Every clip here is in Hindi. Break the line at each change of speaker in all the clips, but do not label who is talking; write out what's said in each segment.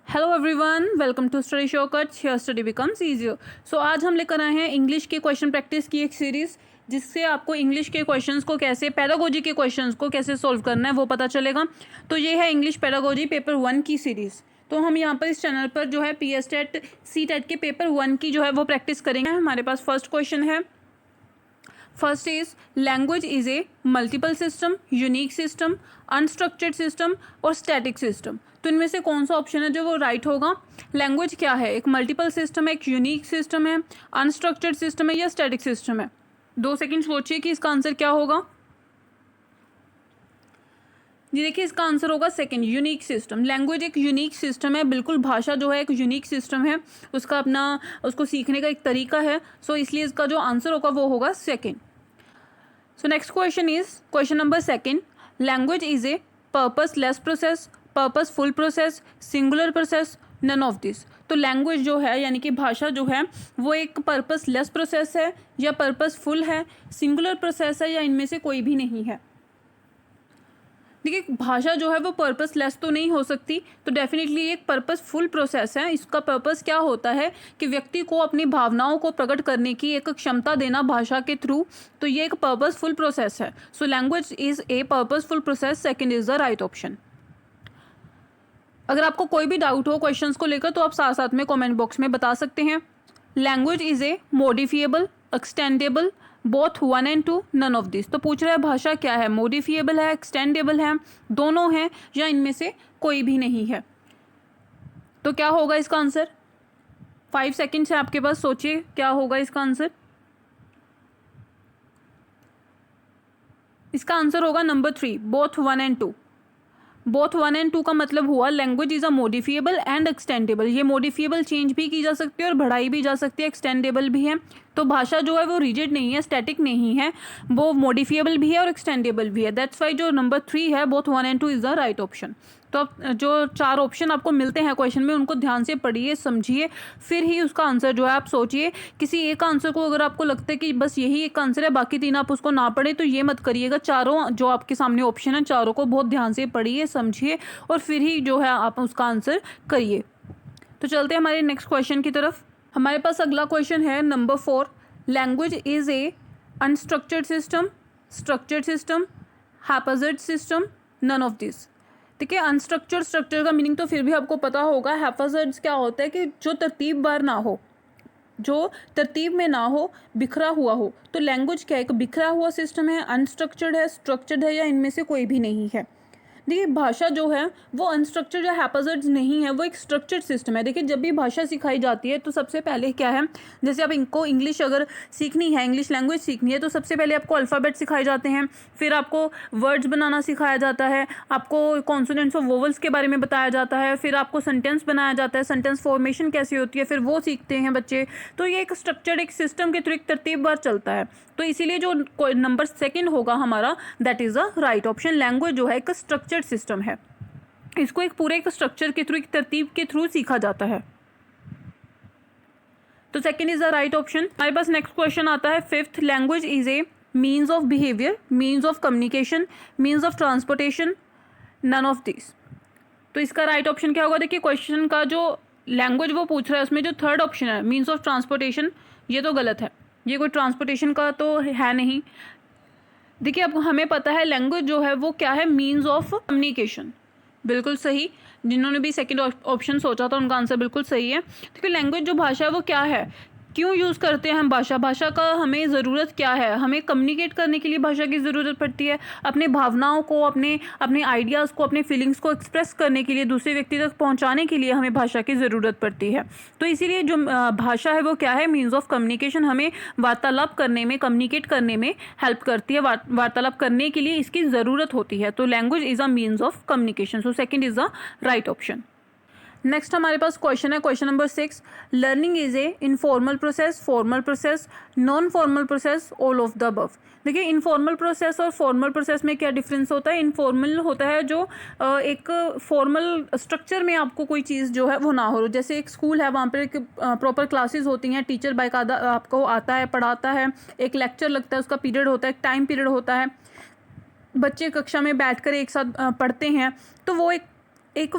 Hello everyone, welcome to study shortcut. Here study becomes easier. So आज हम लेकर आए हैं इंग्लिश के क्वेश्चन प्रैक्टिस की एक सीरीज़, जिससे आपको इंग्लिश के क्वेश्चंस को कैसे, पैडागोजी के क्वेश्चंस को कैसे सॉल्व करना है वो पता चलेगा। तो ये है इंग्लिश पैडागोजी पेपर 1 की सीरीज़। तो हम यहाँ पर इस चैनल पर जो है PS टेट सी टेट के पेपर 1 की जो है वो प्रैक्टिस करेंगे। हमारे पास फर्स्ट क्वेश्चन है। First is language is A multiple system, unique system, unstructured system और स्टैटिक सिस्टम। तो इनमें से कौन सा ऑप्शन है जो वो राइट होगा? लैंग्वेज क्या है? एक मल्टीपल सिस्टम है, एक यूनिक सिस्टम है, अनस्ट्रक्चर्ड सिस्टम है या स्टैटिक सिस्टम है? 2 सेकंड सोचिए कि इसका आंसर क्या होगा। जी देखिए, इसका आंसर होगा सेकंड, यूनिक सिस्टम। लैंग्वेज एक यूनिक सिस्टम है, बिल्कुल भाषा जो है एक यूनिक सिस्टम है, उसका अपना उसको सीखने का एक तरीका है। सो इसलिए इसका जो आंसर होगा वो होगा second. So next question is question number 2. Language is a purposeless process, purposeful process, singular process, none of this. तो लैंग्वेज जो है यानी कि भाषा जो है वो एक पर्पसलेस प्रोसेस है या पर्पसफुल है, सिंगुलर प्रोसेस है या इनमें से कोई भी नहीं है। देखिए, भाषा जो है वो पर्पसलेस तो नहीं हो सकती, तो डेफिनेटली एक पर्पसफुल प्रोसेस है। इसका पर्पस क्या होता है कि व्यक्ति को अपनी भावनाओं को प्रकट करने की एक क्षमता देना भाषा के थ्रू। तो ये एक पर्पसफुल प्रोसेस है। So language is A purposeful process. Second is the right option. अगर आपको कोई भी डाउट हो क्वेश्चंस को लेकर तो आप साथ साथ में कमेंट बॉक्स में बता सकते हैं। Language is a modifiable, extendable, both 1 and 2, none of this. तो पूछ रहा है भाषा क्या है? मॉडिफिएबल है, एक्सटेंडेबल है, दोनों हैं या इनमें से कोई भी नहीं है? तो क्या होगा इसका आंसर? 5 सेकेंड्स है आपके पास, सोचिए क्या होगा इसका आंसर। इसका आंसर होगा number 3, both 1 and 2। Both 1 and 2 का मतलब हुआ language is a modifiable and extendable. ये मॉडिफिएबल चेंज भी की जा सकती है और बढ़ाई भी जा सकती है, एक्सटेंडेबल भी है। तो भाषा जो है वो रिजिड नहीं है, स्टैटिक नहीं है, वो मॉडिफिएबल भी है और एक्सटेंडेबल भी है। दैट्स वाई जो नंबर 3 है, both 1 and 2 is the right option. तो अब जो 4 ऑप्शन आपको मिलते हैं क्वेश्चन में, उनको ध्यान से पढ़िए, समझिए, फिर ही उसका आंसर जो है आप सोचिए। किसी एक आंसर को अगर आपको लगता है कि बस यही एक आंसर है, बाकी 3 आप उसको ना पढ़े, तो ये मत करिएगा। चारों जो आपके सामने ऑप्शन है, चारों को बहुत ध्यान से पढ़िए, समझिए और फिर ही जो है आप उसका आंसर करिए। तो चलते हैं हमारे नेक्स्ट क्वेश्चन की तरफ। हमारे पास अगला क्वेश्चन है number 4। Language is a unstructured system, structured system, haphazard system, none of this. देखिए, अनस्ट्रक्चर्ड स्ट्रक्चर का मीनिंग तो फिर भी आपको पता होगा। हैप्पैज़ार्ड्स क्या होता है कि जो तरतीबवार ना हो, जो तरतीब में ना हो, बिखरा हुआ हो। तो लैंग्वेज क्या है? एक बिखरा हुआ सिस्टम है, अनस्ट्रक्चर्ड है, स्ट्रक्चर्ड है या इनमें से कोई भी नहीं है? देखिए, भाषा जो है वो अनस्ट्रक्चर्ड या हैप्पैज़ार्ड्स नहीं है, वो एक स्ट्रक्चर्ड सिस्टम है। देखिए, जब भी भाषा सिखाई जाती है तो सबसे पहले क्या है, जैसे आप इनको इंग्लिश अगर सीखनी है, इंग्लिश लैंग्वेज सीखनी है, तो सबसे पहले आपको अल्फ़ाबेट सिखाए जाते हैं, फिर आपको वर्ड्स बनाना सिखाया जाता है, आपको कॉन्सोनेंट्स और वोवल्स के बारे में बताया जाता है, फिर आपको सेंटेंस बनाया जाता है, सेंटेंस फॉर्मेशन कैसी होती है, फिर वो सीखते हैं बच्चे। तो ये एक स्ट्रक्चर्ड एक सिस्टम के थ्रू एक तरतीबवार चलता है। तो इसीलिए जो नंबर 2 होगा हमारा, that is the right option. Language जो है एक स्ट्रक्चर्ड सिस्टम है, इसको एक पूरे एक स्ट्रक्चर के थ्रू, एक तरतीब के थ्रू सीखा जाता है। तो second is the right option. हमारे पास नेक्स्ट क्वेश्चन आता है 5th। Language is a means of behaviour, means of communication, means of transportation, none of this. तो इसका राइट ऑप्शन क्या होगा? देखिए, क्वेश्चन का जो लैंग्वेज वो पूछ रहा है उसमें जो 3rd ऑप्शन है, मीन्स ऑफ ट्रांसपोर्टेशन, ये तो गलत है। ये कोई ट्रांसपोर्टेशन का तो है नहीं। देखिए, अब हमें पता है लैंग्वेज जो है वो क्या है, मीन्स ऑफ कम्युनिकेशन। बिल्कुल सही। जिन्होंने भी सेकंड ऑप्शन सोचा था उनका आंसर बिल्कुल सही है। देखिए, लैंग्वेज जो भाषा है वो क्या है, क्यों यूज़ करते हैं हम भाषा? भाषा का हमें ज़रूरत क्या है? हमें कम्युनिकेट करने के लिए भाषा की ज़रूरत पड़ती है, अपने भावनाओं को, अपने आइडियाज़ को, अपने फीलिंग्स को एक्सप्रेस करने के लिए, दूसरे व्यक्ति तक पहुंचाने के लिए हमें भाषा की ज़रूरत पड़ती है। तो इसीलिए जो भाषा है वो क्या है, मीन्स ऑफ कम्युनिकेशन। हमें वार्तालाप करने में, कम्युनिकेट करने में हेल्प करती है, वार्तालाप करने के लिए इसकी ज़रूरत होती है। तो language is a means of communication. So second is the right option. Next हमारे पास क्वेश्चन है, question number 6। Learning is A informal process, formal process, non formal process, all of the above. देखिए, इनफॉर्मल प्रोसेस और फॉर्मल प्रोसेस में क्या डिफरेंस होता है? इनफॉर्मल होता है जो एक फॉर्मल स्ट्रक्चर में आपको कोई चीज़ जो है वो ना हो। जैसे एक स्कूल है, वहाँ पर एक प्रॉपर क्लासेस होती हैं, टीचर बाकायदा आपको आता है, पढ़ाता है, एक लेक्चर लगता है, उसका पीरियड होता है, एक टाइम पीरियड होता है, बच्चे कक्षा में बैठकर एक साथ पढ़ते हैं। तो वो एक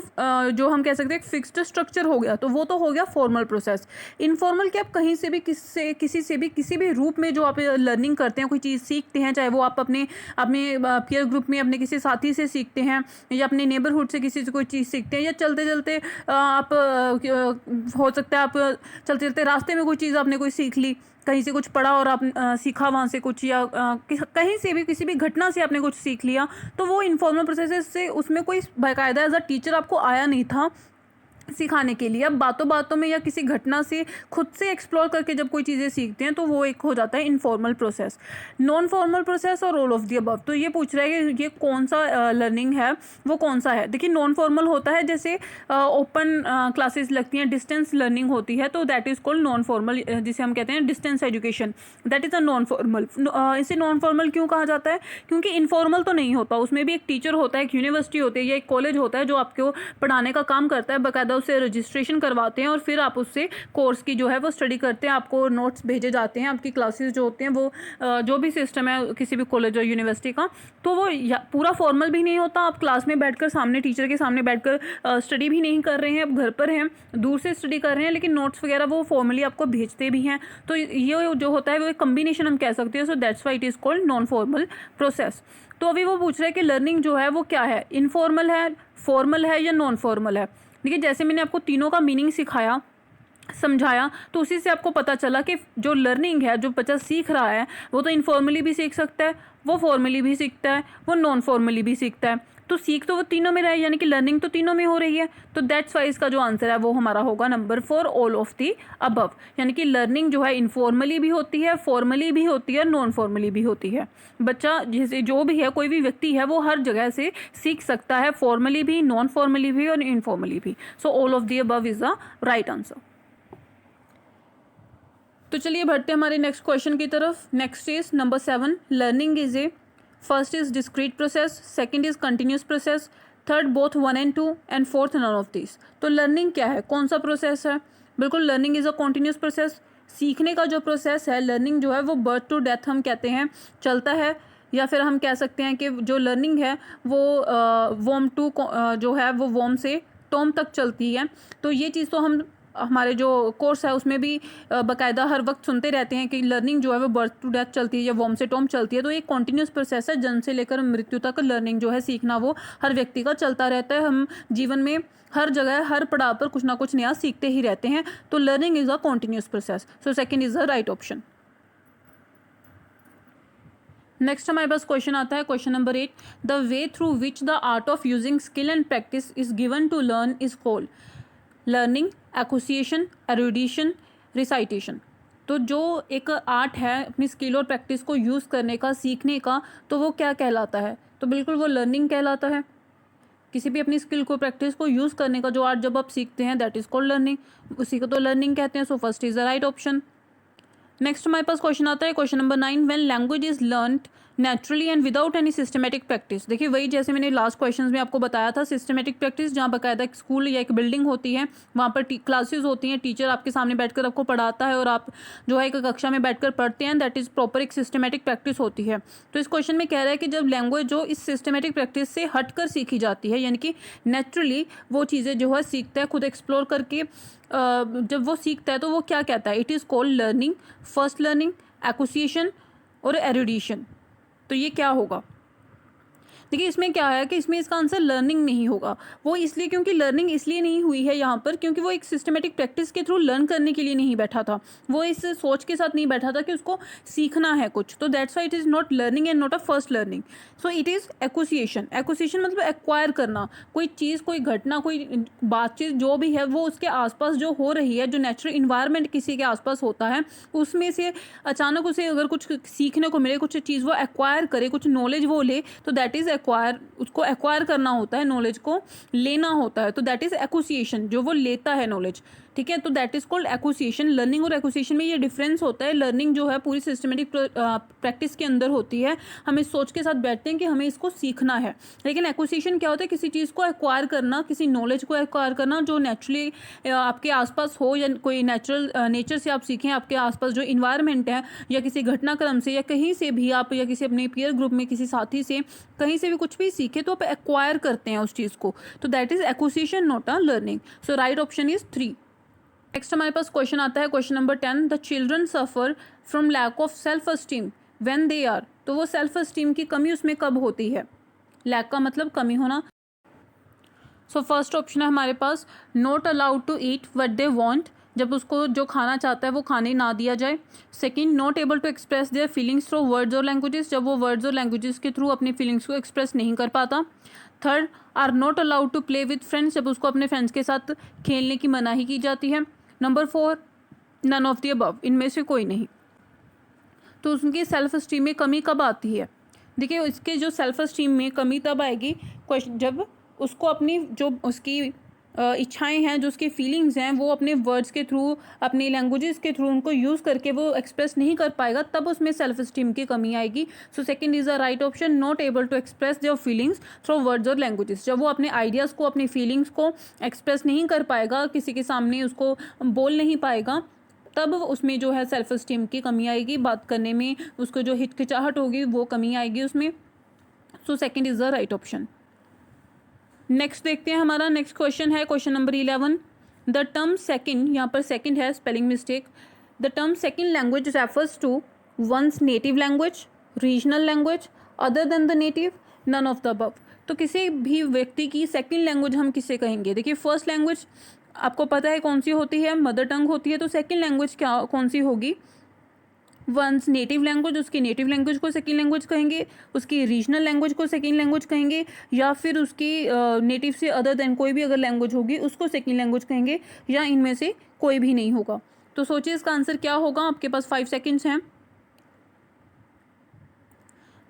जो हम कह सकते हैं एक फिक्स्ड स्ट्रक्चर हो गया, तो वो तो हो गया फॉर्मल प्रोसेस। इनफॉर्मल कि आप कहीं से भी किसी भी रूप में जो आप लर्निंग करते हैं, कोई चीज़ सीखते हैं, चाहे वो आप अपने अपने पीयर ग्रुप में अपने किसी साथी से सीखते हैं, या अपने नेबरहुड से किसी से कोई चीज़ सीखते हैं, या चलते चलते आप हो सकता है आप चलते चलते रास्ते में कोई चीज़ आपने कोई सीख ली, कहीं से कुछ पढ़ा और आप सीखा वहाँ से कुछ, या कहीं से भी किसी भी घटना से आपने कुछ सीख लिया, तो वो इनफॉर्मल प्रोसेस से उसमें कोई बाकायदा एज अ टीचर आपको आया नहीं था सिखाने के लिए। अब बातों बातों में या किसी घटना से खुद से एक्सप्लोर करके जब कोई चीज़ें सीखते हैं तो वो एक हो जाता है informal process. Non formal process और ऑल ऑफ दी अबव, तो ये पूछ रहा है कि ये कौन सा लर्निंग है, वो कौन सा है। देखिए नॉन फॉर्मल होता है जैसे ओपन क्लासेस लगती हैं, डिस्टेंस लर्निंग होती है, तो that is called non formal, जिसे हम कहते हैं distance education, that is a non formal. इसे नॉन फॉर्मल क्यों कहा जाता है? क्योंकि इनफॉर्मल तो नहीं होता, उसमें भी एक टीचर होता है, एक यूनिवर्सिटी होती है या एक कॉलेज होता है जो आपको पढ़ाने का काम करता है, बाकायदा उससे रजिस्ट्रेशन करवाते हैं और फिर आप उससे कोर्स की जो है वो स्टडी करते हैं, आपको नोट्स भेजे जाते हैं, आपकी क्लासेस जो होते हैं वो जो भी सिस्टम है किसी भी कॉलेज और यूनिवर्सिटी का, तो वो पूरा फॉर्मल भी नहीं होता। आप क्लास में बैठकर सामने टीचर के सामने बैठकर स्टडी भी नहीं कर रहे हैं, आप घर पर हैं, दूर से स्टडी कर रहे हैं, लेकिन नोट्स वगैरह वो फॉर्मली आपको भेजते भी हैं। तो ये जो होता है वो एक कम्बिनेशन हम कह सकते हैं, सो that's why it is called non formal process. तो अभी वो पूछ रहा है कि लर्निंग जो है वो क्या है, इनफॉर्मल है, फॉर्मल है या नॉन फॉर्मल है। देखिए जैसे मैंने आपको तीनों का मीनिंग सिखाया, समझाया, तो उसी से आपको पता चला कि जो लर्निंग है, जो बच्चा सीख रहा है, वो तो इनफॉर्मली भी सीख सकता है, वो फॉर्मली भी सीखता है, वो नॉन फॉर्मली भी सीखता है। तो सीख तो वो तीनों में रहा है, यानी कि लर्निंग तो तीनों में हो रही है। तो दैट्स वाई इसका जो आंसर है वो हमारा होगा number 4, all of the above. यानी कि लर्निंग जो है इनफॉर्मली भी होती है, फॉर्मली भी होती है, नॉन फॉर्मली भी होती है। बच्चा जैसे जो भी है, कोई भी व्यक्ति है, वो हर जगह से सीख सकता है, फॉर्मली भी, नॉन फॉर्मली भी और इनफॉर्मली भी। So all of the above is the right answer. तो चलिए बढ़ते हैं हमारे नेक्स्ट क्वेश्चन की तरफ। Next is number 7, learning is a, first is discrete process, second is continuous process, third both 1 and 2 and fourth none of this. तो लर्निंग क्या है, कौन सा प्रोसेस है? बिल्कुल learning is a continuous process. सीखने का जो प्रोसेस है, लर्निंग जो है वो बर्थ टू डेथ हम कहते हैं चलता है, या फिर हम कह सकते हैं कि जो लर्निंग है वो वॉर्म टू जो है वो वॉर्म से टॉम तक चलती है। तो ये चीज़ तो हम हमारे जो कोर्स है उसमें भी बाकायदा हर वक्त सुनते रहते हैं कि लर्निंग जो है वो बर्थ टू डेथ चलती है या वॉर्म से टॉम चलती है। तो एक कॉन्टिन्यूस प्रोसेस है, जन्म से लेकर मृत्यु तक लर्निंग जो है, सीखना वो हर व्यक्ति का चलता रहता है। हम जीवन में हर जगह हर पड़ाव पर कुछ ना कुछ नया सीखते ही रहते हैं। तो learning is a continuous process, so second is the right option. Next हमारे पास क्वेश्चन आता है, question number 8, the way through which the art of using skill and practice is given to learn is called learning, acquisition, erudition, recitation. तो जो एक आर्ट है अपनी स्किल और प्रैक्टिस को यूज़ करने का, सीखने का, तो वो क्या कहलाता है? तो बिल्कुल वो लर्निंग कहलाता है। किसी भी अपनी स्किल को, प्रैक्टिस को यूज़ करने का जो आर्ट जब आप सीखते हैं, दैट इज़ कॉल्ड लर्निंग, उसी को तो लर्निंग कहते हैं। So first is the right option. Next हमारे पास क्वेश्चन आता है, question number 9, when language is learned naturally and without any systematic practice. देखिए वही जैसे मैंने लास्ट क्वेश्चंस में आपको बताया था, सिस्टमेटिक प्रैक्टिस जहाँ बाकायदा एक स्कूल या एक बिल्डिंग होती है, वहाँ पर क्लासेस होती हैं, टीचर आपके सामने बैठकर आपको पढ़ाता है और आप जो है एक कक्षा में बैठकर पढ़ते हैं, दैट इज़ प्रॉपर एक सिस्टमेटिक प्रैक्टिस होती है। तो इस क्वेश्चन में कह रहा है कि जब लैंग्वेज जो इस सिस्टमेटिक प्रैक्टिस से हट कर सीखी जाती है, यानी कि नेचुरली वो चीज़ें जो है सीखता है खुद एक्सप्लोर करके, जब वो सीखता है तो वो क्या कहता है? It is called learning, first learning, acquisition और एरुडिशन। तो ये क्या होगा? देखिए इसमें क्या है कि इसमें इसका आंसर लर्निंग नहीं होगा। वो इसलिए, क्योंकि लर्निंग इसलिए नहीं हुई है यहाँ पर क्योंकि वो एक सिस्टमेटिक प्रैक्टिस के थ्रू लर्न करने के लिए नहीं बैठा था, वो इस सोच के साथ नहीं बैठा था कि उसको सीखना है कुछ। तो that's why it is not learning and not a first learning. So it is acquisition. Acquisition मतलब एक्वायर करना, कोई चीज़, कोई घटना, कोई बातचीत जो भी है वो उसके आसपास जो हो रही है, जो नेचुरल इन्वायरमेंट किसी के आसपास होता है, उसमें से अचानक उसे अगर कुछ सीखने को मिले, कुछ चीज़ वो एक्वायर करे, कुछ नॉलेज वो ले, तो दैट इज़ एक्वायर। उसको एक्वायर करना होता है, नॉलेज को लेना होता है, तो दैट इज़ एक्विजिशन, जो वो लेता है नॉलेज। ठीक है। तो that is called acquisition. Learning और एक्विजिशन में ये डिफरेंस होता है। लर्निंग जो है पूरी सिस्टमेटिक प्रैक्टिस के अंदर होती है, हम इस सोच के साथ बैठते हैं कि हमें इसको सीखना है। लेकिन एक्विजिशन क्या होता है, किसी चीज़ को एक्वायर करना, किसी नॉलेज को एक्वायर करना जो नेचुरली आपके आसपास हो, या कोई नेचर से आप सीखें, आपके आसपास जो इन्वायरमेंट है, या किसी घटनाक्रम से, या कहीं से भी आप, या किसी अपने पीयर ग्रुप में किसी साथी से कहीं से भी कुछ भी सीखे तो आप एक्वायर करते हैं उस चीज़ को। तो that is acquisition, not a learning. So right option is 3। Next हमारे पास क्वेश्चन आता है, question number 10, the children suffer from lack of self esteem when they are. तो वो सेल्फ अस्टीम की कमी उसमें कब होती है? लैक का मतलब कमी होना। सो फर्स्ट ऑप्शन है हमारे पास not allowed to eat what they want, जब उसको जो खाना चाहता है वो खाने ना दिया जाए। Second, not able to express their feelings through words और लैंग्वेजेस, जब वो वर्ड्स और लैंग्वेजेस के थ्रू अपनी फीलिंग्स को एक्सप्रेस नहीं कर पाता। Third, are not allowed to play with friends, जब उसको अपने फ्रेंड्स के साथ खेलने की मनाही की जाती है। Number 4, none of the above, इनमें से कोई नहीं। तो उसकी सेल्फ स्टीम में कमी कब आती है? देखिए, इसके जो सेल्फ स्टीम में कमी तब आएगी जब उसको अपनी जो उसकी इच्छाएं हैं, जो उसकी फीलिंग्स हैं, वो अपने वर्ड्स के थ्रू, अपनी लैंग्वेजेस के थ्रू उनको यूज़ करके वो एक्सप्रेस नहीं कर पाएगा, तब उसमें सेल्फ स्टीम की कमी आएगी। So second is the right option, not able to express their feelings through words और लैंग्वेजेस, जब वो अपने आइडियाज़ को, अपनी फीलिंग्स को एक्सप्रेस नहीं कर पाएगा, किसी के सामने उसको बोल नहीं पाएगा, तब उसमें जो है सेल्फ स्टीम की कमी आएगी, बात करने में उसको जो हिचकिचाहट होगी वो कमी आएगी उसमें। So second is the right option. Next देखते हैं, हमारा नेक्स्ट क्वेश्चन है question number 11, the term second, यहाँ पर सेकंड है, spelling mistake. The term second language refers to one's native language, regional language, other than the native, none of the above. तो किसी भी व्यक्ति की सेकंड लैंग्वेज हम किसे कहेंगे? देखिए, फर्स्ट लैंग्वेज आपको पता है कौन सी होती है, मदर टंग होती है। तो सेकंड लैंग्वेज क्या कौन सी होगी? वंस नेटिव लैंग्वेज, उसकी नेटिव लैंग्वेज को सेकंड लैंग्वेज कहेंगे, उसकी रीजनल लैंग्वेज को सेकंड लैंग्वेज कहेंगे, या फिर उसकी नेटिव से अदर देन कोई भी अगर लैंग्वेज होगी उसको सेकंड लैंग्वेज कहेंगे, या इनमें से कोई भी नहीं होगा। तो सोचिए इसका आंसर क्या होगा। आपके पास 5 सेकेंड्स हैं।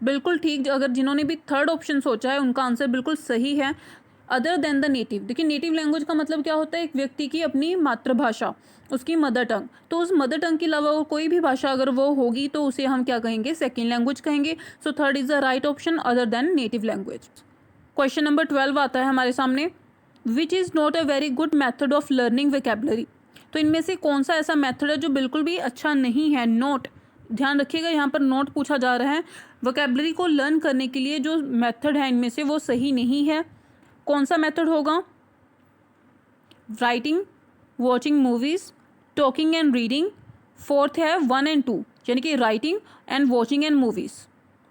बिल्कुल ठीक, अगर जिन्होंने भी थर्ड ऑप्शन सोचा है उनका आंसर बिल्कुल सही है, अदर देन द नेटिव। देखिए, नेटिव लैंग्वेज का मतलब क्या होता है? एक व्यक्ति की अपनी मातृभाषा, उसकी मदर टंग। तो उस मदर टंग के अलावा और कोई भी भाषा अगर वो होगी तो उसे हम क्या कहेंगे? सेकेंड लैंग्वेज कहेंगे। So third is the right option, other than native language. Question number 12 आता है हमारे सामने, which is not a very good method of learning vocabulary. तो इनमें से कौन सा ऐसा मैथड है जो बिल्कुल भी अच्छा नहीं है? नोट, ध्यान रखिएगा, यहाँ पर नोट पूछा जा रहा है। वोकैबुलरी को लर्न करने के लिए जो मेथड है इनमें से वो सही नहीं है। कौन सा मेथड होगा? Writing, watching movies, talking and reading. Fourth है 1 and 2, यानी कि writing and watching and movies,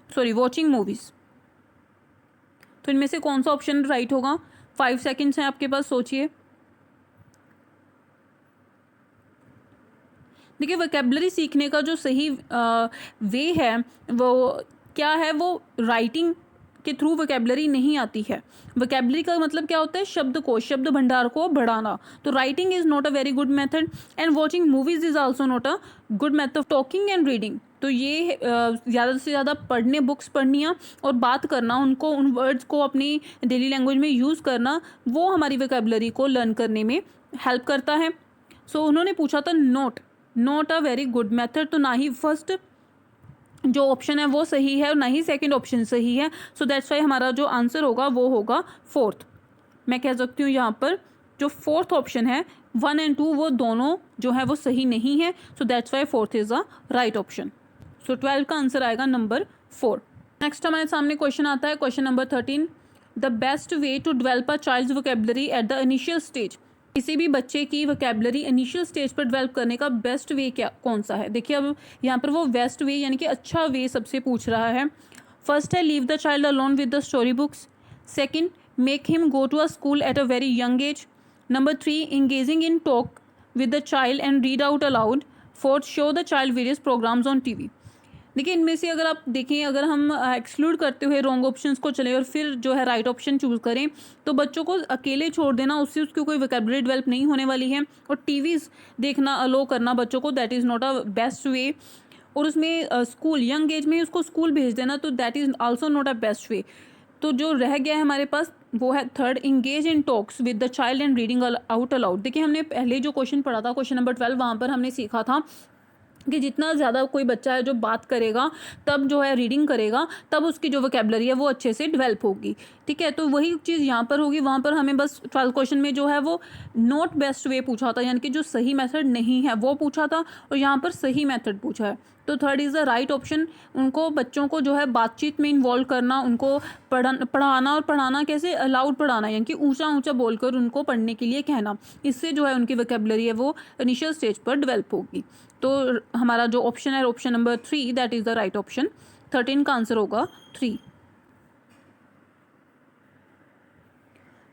sorry watching movies. तो इनमें से कौन सा ऑप्शन राइट होगा? 5 सेकेंड्स हैं आपके पास, सोचिए। देखिए, वोकैबुलरी सीखने का जो सही वे है वो क्या है? वो राइटिंग के थ्रू वोकैबुलरी नहीं आती है। वोकैबुलरी का मतलब क्या होता है? शब्द को, शब्द भंडार को बढ़ाना। तो writing is not a very good method, and watching movies is also not a good method. Talking and reading, तो ये ज़्यादा से ज़्यादा पढ़ने, बुक्स पढ़नियाँ और बात करना, उनको, उन वर्ड्स को अपनी डेली लैंग्वेज में यूज़ करना, वो हमारी वोकैबुलरी को लर्न करने में हेल्प करता है। सो उन्होंने पूछा था not a very good method, तो ना ही फर्स्ट जो ऑप्शन है वो सही है और ना ही सेकंड ऑप्शन सही है। सो दैट्स वाई हमारा जो आंसर होगा वो होगा फोर्थ। मैं कह सकती हूँ यहाँ पर जो फोर्थ ऑप्शन है 1 and 2 वो दोनों जो है वो सही नहीं है। So that's why fourth is the right option. So 12 का आंसर आएगा नंबर 4। नेक्स्ट हमारे सामने क्वेश्चन आता है, question number 13, the best way to develop a child's vocabulary at the initial stage. किसी भी बच्चे की वोकैबुलरी इनिशियल स्टेज पर डेवलप करने का बेस्ट वे क्या कौन सा है? देखिए, अब यहाँ पर वो बेस्ट वे यानी कि अच्छा वे सबसे पूछ रहा है। फर्स्ट है leave the child alone with the story books. Second, make him go to a school at a very young age. Number 3, engaging in talk with the child and read out aloud. Fourth, show the child various programmes on TV. देखिए, इनमें से अगर आप देखें, अगर हम एक्सक्लूड करते हुए रॉन्ग ऑप्शंस को चलें और फिर जो है राइट ऑप्शन चूज़ करें, तो बच्चों को अकेले छोड़ देना, उससे उसकी कोई वोकैबुलरी डेवलप नहीं होने वाली है। और टीवीज़ देखना अलो करना बच्चों को, that is not a best way. और उसमें स्कूल, यंग एज में उसको स्कूल भेज देना, तो that is also not a best way. तो जो रह गया है हमारे पास वो है third, engage in talks with the child and reading out allowed. देखिए हमने पहले जो क्वेश्चन पढ़ा था, क्वेश्चन नंबर 12, वहाँ पर हमने सीखा था कि जितना ज़्यादा कोई बच्चा है जो बात करेगा, तब जो है रीडिंग करेगा, तब उसकी जो वोकेबलरी है वो अच्छे से डेवलप होगी। ठीक है, तो वही चीज़ यहाँ पर होगी। वहाँ पर हमें बस 12 क्वेश्चन में जो है वो नॉट बेस्ट वे पूछा था, यानी कि जो सही मेथड नहीं है वो पूछा था, और यहाँ पर सही मेथड पूछा है। तो third is the right option. उनको बच्चों को जो है बातचीत में इन्वॉल्व करना, उनको पढ़ाना, और पढ़ाना कैसे, अलाउड पढ़ाना, यानी कि ऊंचा ऊंचा बोलकर उनको पढ़ने के लिए कहना। इससे जो है उनकी वोकेबलरी है वो इनिशियल स्टेज पर डेवलप होगी। तो हमारा जो ऑप्शन है, option number 3, that is the right option. 13 का आंसर होगा 3।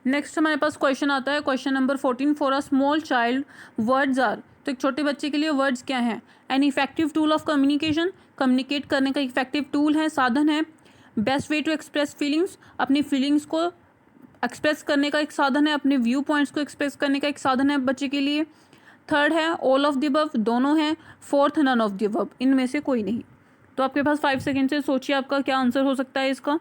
नेक्स्ट हमारे पास क्वेश्चन आता है, question number 14, for a small child words are. तो एक छोटे बच्चे के लिए वर्ड्स क्या हैं? An effective tool of communication, communicate करने का इफेक्टिव टूल है, साधन है। Best way to express feelings, अपनी फीलिंग्स को एक्सप्रेस करने का एक साधन है, अपने व्यू पॉइंट्स को एक्सप्रेस करने का एक साधन है बच्चे के लिए। थर्ड है ऑल ऑफ द अबव, दोनों हैं। Fourth none of the above, इनमें से कोई नहीं। तो आपके पास 5 सेकेंड से सोचिए आपका क्या आंसर हो सकता है इसका।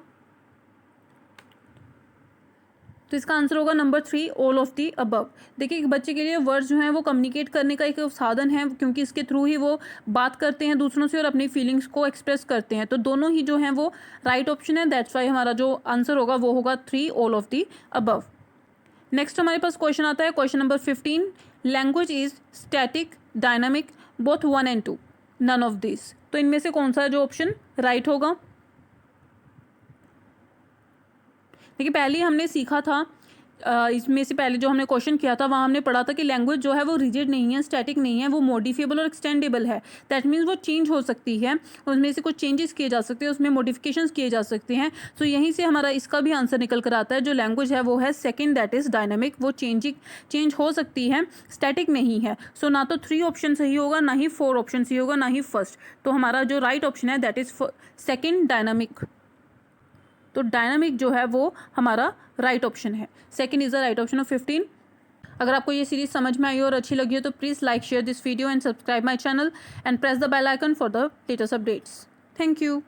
तो इसका आंसर होगा number 3, all of the above. देखिए एक बच्चे के लिए वर्ड्स जो हैं वो कम्युनिकेट करने का एक साधन है, क्योंकि इसके थ्रू ही वो बात करते हैं दूसरों से और अपनी फीलिंग्स को एक्सप्रेस करते हैं। तो दोनों ही जो हैं वो राइट ऑप्शन है, दैट्स वाई हमारा जो आंसर होगा वो होगा 3, all of the above. Next हमारे पास क्वेश्चन आता है, question number 15, language is static, dynamic, both 1 and 2, none of this. तो इनमें से कौन सा जो ऑप्शन राइट होगा? देखिए पहले हमने सीखा था, इसमें से पहले जो हमने क्वेश्चन किया था वहाँ हमने पढ़ा था कि लैंग्वेज जो है वो रिजिड नहीं है, स्टैटिक नहीं है, वो मॉडिफिएबल और एक्सटेंडेबल है। दैट मीन्स वो चेंज हो सकती है, उसमें से कुछ चेंजेस किए जा सकते हैं, उसमें मॉडिफिकेशंस किए जा सकते हैं। सो यहीं से हमारा इसका भी आंसर निकल कर आता है, जो लैंग्वेज है वो है सेकेंड, दैट इज़ डायनामिक। वो चेंज हो सकती है, स्टैटिक नहीं है। सो ना तो 3 ऑप्शन सही होगा, ना ही 4 ऑप्शन सही होगा, ना ही फर्स्ट। तो हमारा जो राइट ऑप्शन है दैट इज़ सेकेंड, डायनामिक। तो डायनामिक जो है वो हमारा राइट ऑप्शन है, second is the right option of 15। अगर आपको ये सीरीज समझ में आई और अच्छी लगी हो तो please like, share this video and subscribe my channel and press the bell icon for the latest updates. Thank you.